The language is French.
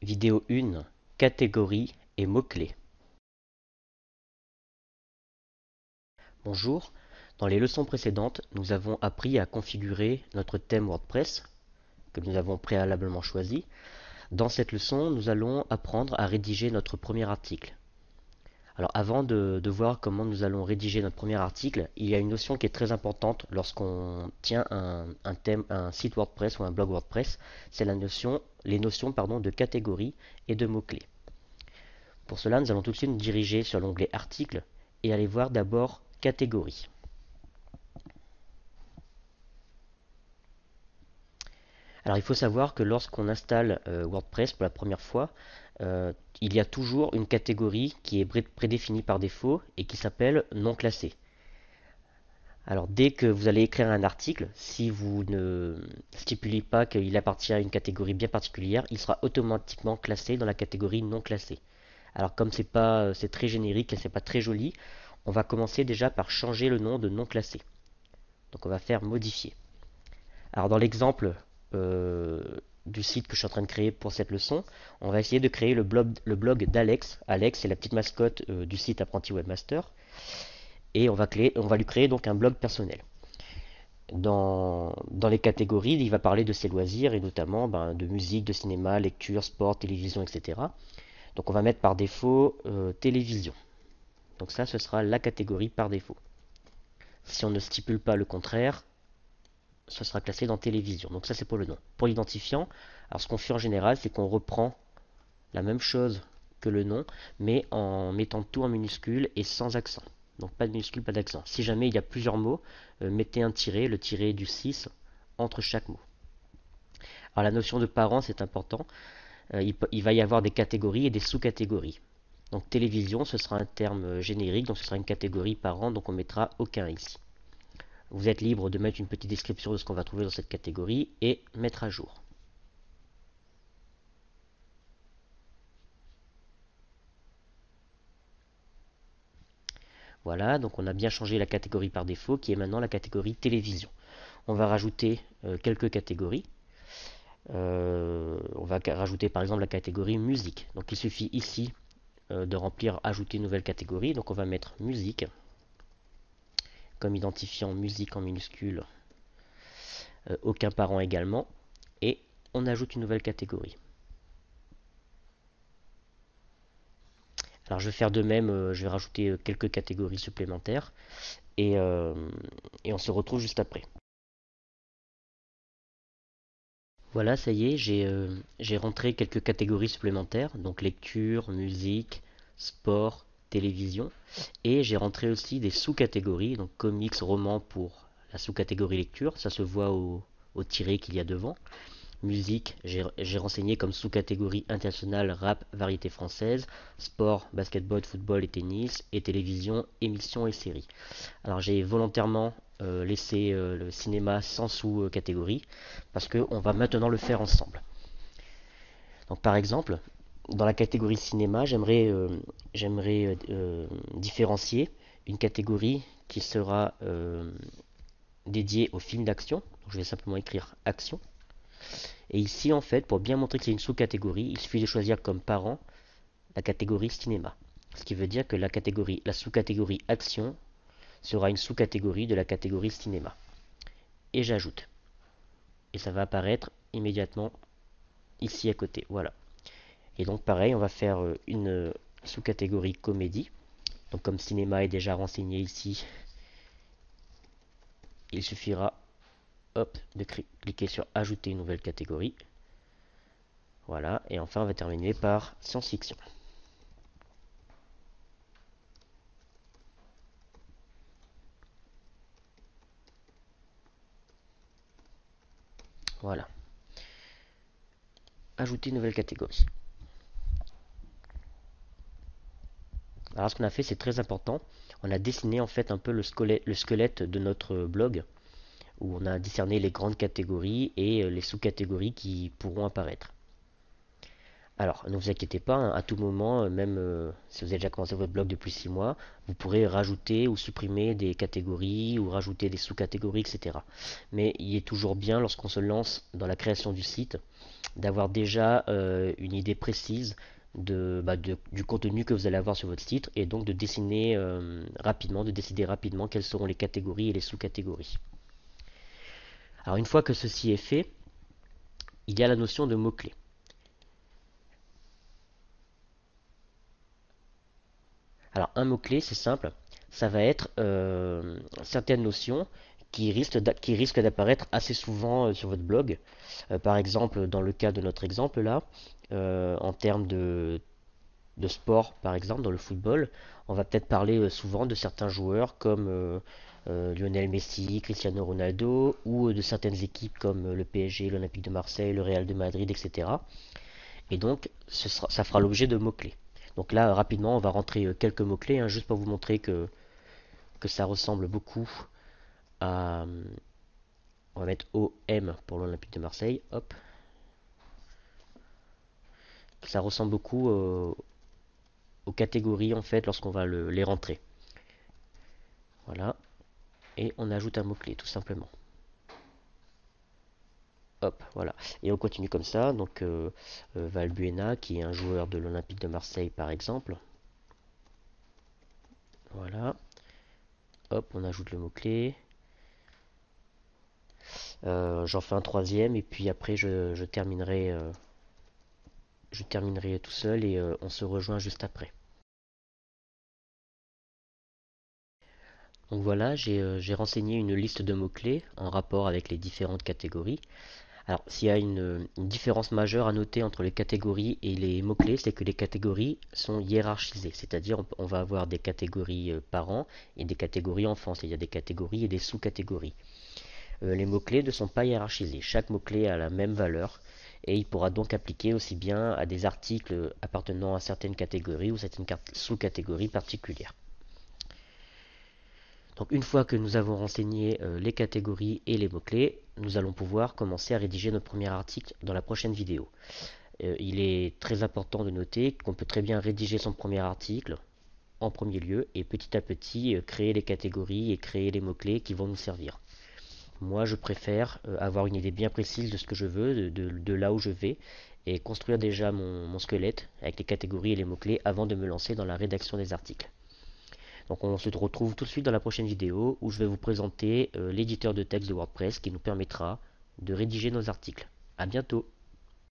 Vidéo 1, catégories et mots-clés. Bonjour, dans les leçons précédentes, nous avons appris à configurer notre thème WordPress que nous avons préalablement choisi. Dans cette leçon, nous allons apprendre à rédiger notre premier article. Alors avant de voir comment nous allons rédiger notre premier article, il y a une notion qui est très importante lorsqu'on tient un thème, un site WordPress ou un blog WordPress, c'est les notions de catégories et de mots-clés. Pour cela, nous allons tout de suite nous diriger sur l'onglet Articles et aller voir d'abord Catégories. Alors il faut savoir que lorsqu'on installe WordPress pour la première fois, il y a toujours une catégorie qui est prédéfinie par défaut et qui s'appelle non classé. Alors dès que vous allez écrire un article, si vous ne stipulez pas qu'il appartient à une catégorie bien particulière, il sera automatiquement classé dans la catégorie non classée. Alors comme c'est très générique et c'est pas très joli, on va commencer déjà par changer le nom de non classé. Donc on va faire modifier. Alors dans l'exemple euh, du site que je suis en train de créer pour cette leçon, on va essayer de créer le blog d'Alex. Alex, c'est la petite mascotte du site Apprenti Webmaster. Et on va lui créer donc un blog personnel. Dans les catégories, il va parler de ses loisirs et notamment de musique, de cinéma, lecture, sport, télévision, etc. Donc on va mettre par défaut télévision. Donc ça, ce sera la catégorie par défaut. Si on ne stipule pas le contraire, ce sera classé dans télévision. Donc ça, c'est pour le nom. Pour l'identifiant, alors ce qu'on fait en général, c'est qu'on reprend la même chose que le nom, mais en mettant tout en minuscule et sans accent. Donc pas de minuscule, pas d'accent. Si jamais il y a plusieurs mots, mettez un tiret, le tiret du 6, entre chaque mot. Alors la notion de parent, c'est important. Il va y avoir des catégories et des sous-catégories. Donc télévision, ce sera un terme générique, donc ce sera une catégorie parent, donc on mettra aucun ici. Vous êtes libre de mettre une petite description de ce qu'on va trouver dans cette catégorie et mettre à jour. Voilà, donc on a bien changé la catégorie par défaut qui est maintenant la catégorie télévision. On va rajouter quelques catégories. On va rajouter par exemple la catégorie musique. Donc il suffit ici de remplir ajouter une nouvelle catégorie. Donc on va mettre musique comme identifiant musique en minuscule, aucun parent également. Et on ajoute une nouvelle catégorie. Alors je vais faire de même, je vais rajouter quelques catégories supplémentaires et, et on se retrouve juste après. Voilà, ça y est, j'ai rentré quelques catégories supplémentaires, donc lecture, musique, sport, télévision, et j'ai rentré aussi des sous-catégories, donc comics, romans pour la sous-catégorie lecture, ça se voit au tiret qu'il y a devant. Musique, j'ai renseigné comme sous-catégorie internationale rap, variété française, sport, basketball, football et tennis, et télévision, émissions et séries. Alors j'ai volontairement laissé le cinéma sans sous-catégorie parce qu'on va maintenant le faire ensemble. Donc par exemple, dans la catégorie cinéma, j'aimerais différencier une catégorie qui sera dédiée aux films d'action. Donc je vais simplement écrire action. Et ici, en fait, pour bien montrer que c'est une sous-catégorie, il suffit de choisir comme parent la catégorie cinéma. Ce qui veut dire que la sous-catégorie action sera une sous-catégorie de la catégorie cinéma. Et j'ajoute. Et ça va apparaître immédiatement ici à côté. Voilà. Et donc pareil, on va faire une sous-catégorie comédie. Donc comme cinéma est déjà renseigné ici, il suffira hop, de cliquer sur ajouter une nouvelle catégorie. Voilà. Et enfin, on va terminer par science-fiction. Voilà. Ajouter une nouvelle catégorie. Alors ce qu'on a fait, c'est très important. On a dessiné en fait un peu le squelette de notre blog, où on a discerné les grandes catégories et les sous-catégories qui pourront apparaître. Alors, ne vous inquiétez pas, hein, à tout moment, même si vous avez déjà commencé votre blog depuis 6 mois, vous pourrez rajouter ou supprimer des catégories ou rajouter des sous-catégories, etc. Mais il est toujours bien, lorsqu'on se lance dans la création du site, d'avoir déjà une idée précise du contenu que vous allez avoir sur votre site et donc de dessiner rapidement, de décider rapidement quelles seront les catégories et les sous-catégories. Alors, une fois que ceci est fait, il y a la notion de mots-clés. Alors, un mot-clé, c'est simple, ça va être certaines notions qui risquent d'apparaître assez souvent sur votre blog. Par exemple, dans le cas de notre exemple là, en termes de sport, par exemple, dans le football, on va peut-être parler souvent de certains joueurs comme Lionel Messi, Cristiano Ronaldo, ou de certaines équipes comme le PSG, l'Olympique de Marseille, le Real de Madrid, etc. Et donc, ça fera l'objet de mots-clés. Donc là, rapidement, on va rentrer quelques mots-clés, hein, juste pour vous montrer que ça ressemble beaucoup à... On va mettre OM pour l'Olympique de Marseille, hop. Ça ressemble beaucoup aux catégories, en fait, lorsqu'on va les rentrer. Voilà. Et on ajoute un mot-clé, tout simplement. Hop, voilà. Et on continue comme ça. Donc, Valbuena, qui est un joueur de l'Olympique de Marseille, par exemple. Voilà. Hop, on ajoute le mot-clé. J'en fais un troisième et puis après je terminerai tout seul et on se rejoint juste après. Donc voilà, j'ai renseigné une liste de mots-clés en rapport avec les différentes catégories. Alors, s'il y a une différence majeure à noter entre les catégories et les mots-clés, c'est que les catégories sont hiérarchisées, c'est-à-dire on va avoir des catégories parents et des catégories enfants, c'est-à-dire des catégories et des sous-catégories. Les mots-clés ne sont pas hiérarchisés, chaque mot-clé a la même valeur et il pourra donc appliquer aussi bien à des articles appartenant à certaines catégories ou certaines sous-catégories particulières. Donc une fois que nous avons renseigné les catégories et les mots-clés, nous allons pouvoir commencer à rédiger notre premier article dans la prochaine vidéo. Il est très important de noter qu'on peut très bien rédiger son premier article en premier lieu et petit à petit créer les catégories et créer les mots-clés qui vont nous servir. Moi, je préfère avoir une idée bien précise de ce que je veux, de là où je vais, et construire déjà mon squelette avec les catégories et les mots-clés avant de me lancer dans la rédaction des articles. Donc on se retrouve tout de suite dans la prochaine vidéo où je vais vous présenter l'éditeur de texte de WordPress qui nous permettra de rédiger nos articles. A bientôt!